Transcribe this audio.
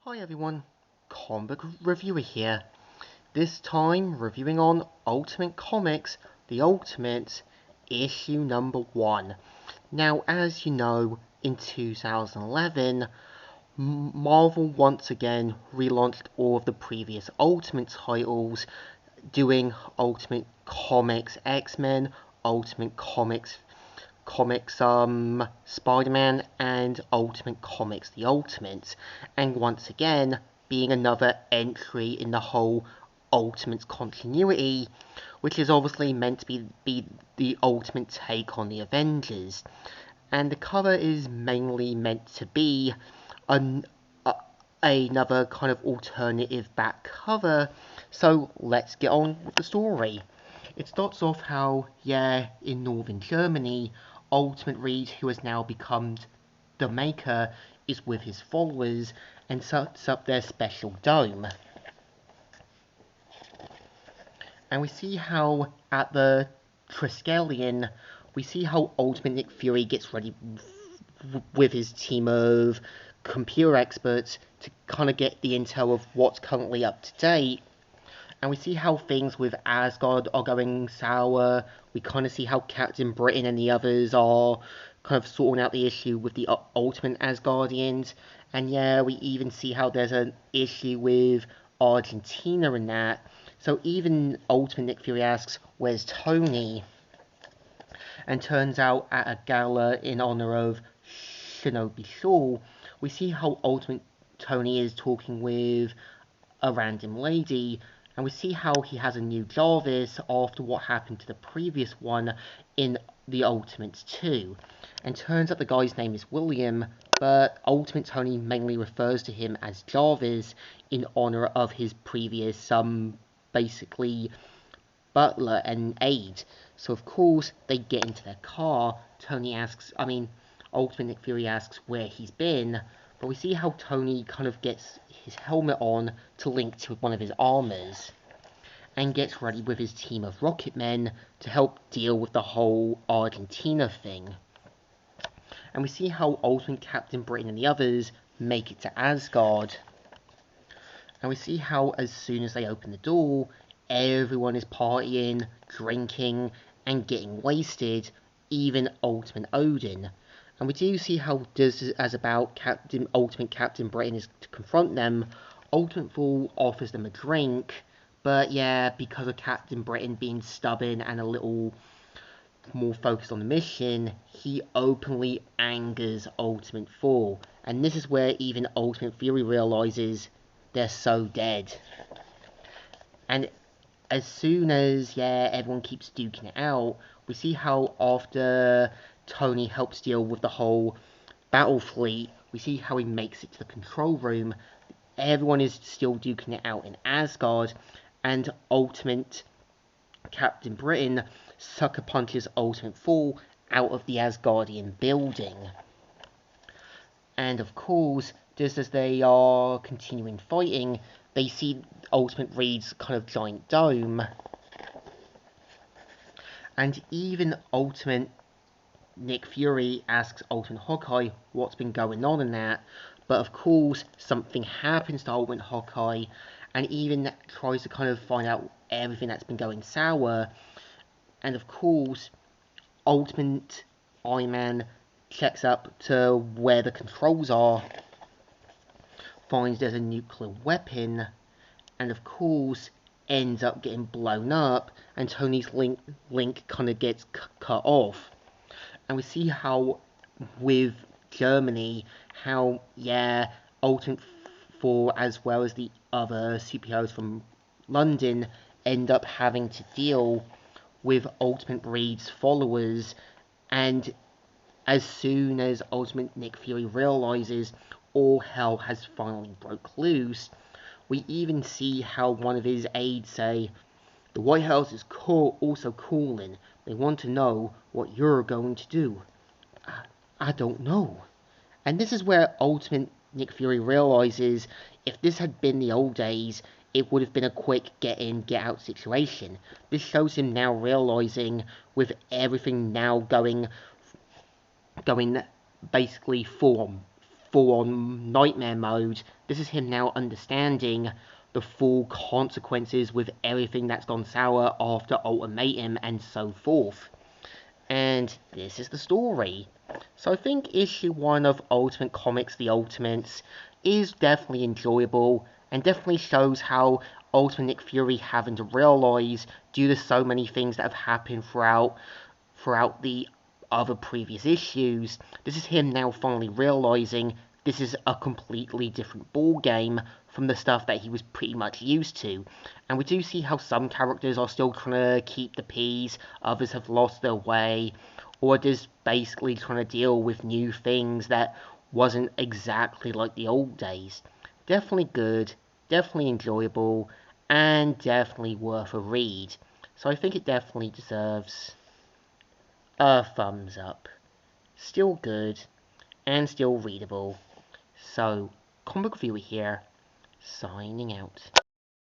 Hi everyone, Comic Reviewer here. This time reviewing on Ultimate Comics, The Ultimates, issue number 1. Now, as you know, in 2011, Marvel once again relaunched all of the previous Ultimate titles, doing Ultimate Comics X-Men, Ultimate Comics Spider-Man, and Ultimate Comics The Ultimates, and once again being another entry in the whole Ultimates continuity, which is obviously meant to be the ultimate take on the Avengers. And the cover is mainly meant to be an, another kind of alternative back cover, so let's get on with the story. It starts off how, in northern Germany, Ultimate Reed, who has now become the Maker, is with his followers and sets up their special dome. And we see how at the Triskelion, we see how Ultimate Nick Fury gets ready with his team of computer experts to kind of get the intel of what's currently up to date. And we see how things with Asgard are going sour. We kind of see how Captain Britain and the others are kind of sorting out the issue with the Ultimate Asgardians. And we even see how there's an issue with Argentina and that. So even Ultimate Nick Fury asks, where's Tony? And turns out at a gala in honor of Shinobi Shaw, we see how Ultimate Tony is talking with a random lady, and we see how he has a new Jarvis after what happened to the previous one in the Ultimates 2. And turns out the guy's name is William, but Ultimate Tony mainly refers to him as Jarvis in honor of his previous, basically, butler and aide. So of course, they get into their car. Ultimate Nick Fury asks where he's been, but we see how Tony kind of gets his helmet on to link to one of his armors, and gets ready with his team of Rocket Men to help deal with the whole Argentina thing. And we see how Ultimate Captain Britain and the others make it to Asgard. And we see how as soon as they open the door, everyone is partying, drinking, and getting wasted, even Ultimate Odin. And we do see how just as about Ultimate Captain Britain is to confront them, Ultimate Thor offers them a drink, but because of Captain Britain being stubborn and a little more focused on the mission, he openly angers Ultimate Thor. And this is where even Ultimate Fury realizes they're so dead. And as soon as, everyone keeps duking it out, we see how after Tony helps deal with the whole battle fleet, we see how he makes it to the control room. Everyone is still duking it out in Asgard, and Ultimate Captain Britain sucker punches Ultimate Thor out of the Asgardian building. And of course, just as they are continuing fighting, they see Ultimate Reed's kind of giant dome. And even Ultimate Nick Fury asks Ultimate Hawkeye what's been going on in that. But of course, something happens to Ultimate Hawkeye, and even tries to kind of find out everything that's been going sour. And of course, Ultimate Iron Man checks up to where the controls are, finds there's a nuclear weapon, and of course ends up getting blown up, and Tony's link kind of gets cut off. And we see how with Germany, how Ultimate Thor as well as the other superheroes from London end up having to deal with Ultimate Reed's followers. And as soon as Ultimate Nick Fury realizes all hell has finally broke loose, we even see how one of his aides say, "The White House is also calling. They want to know what you're going to do." I don't know. And this is where Ultimate Nick Fury realizes if this had been the old days, it would have been a quick get in, get out situation. This shows him now realizing, with everything now going basically full full-on nightmare mode. This is him now understanding the full consequences with everything that's gone sour after Ultimatum and so forth. And this is the story. So I think issue 1 of Ultimate Comics The Ultimates is definitely enjoyable, and definitely shows how Ultimate Nick Fury having to realise, due to so many things that have happened throughout the other previous issues, this is him now finally realising this is a completely different ball game from the stuff that he was pretty much used to. And we do see how some characters are still trying to keep the peace, others have lost their way, or just basically trying to deal with new things that wasn't exactly like the old days. Definitely good, definitely enjoyable, and definitely worth a read. So I think it definitely deserves a thumbs up. Still good, and still readable. So, Comic Book Reviewer here, signing out.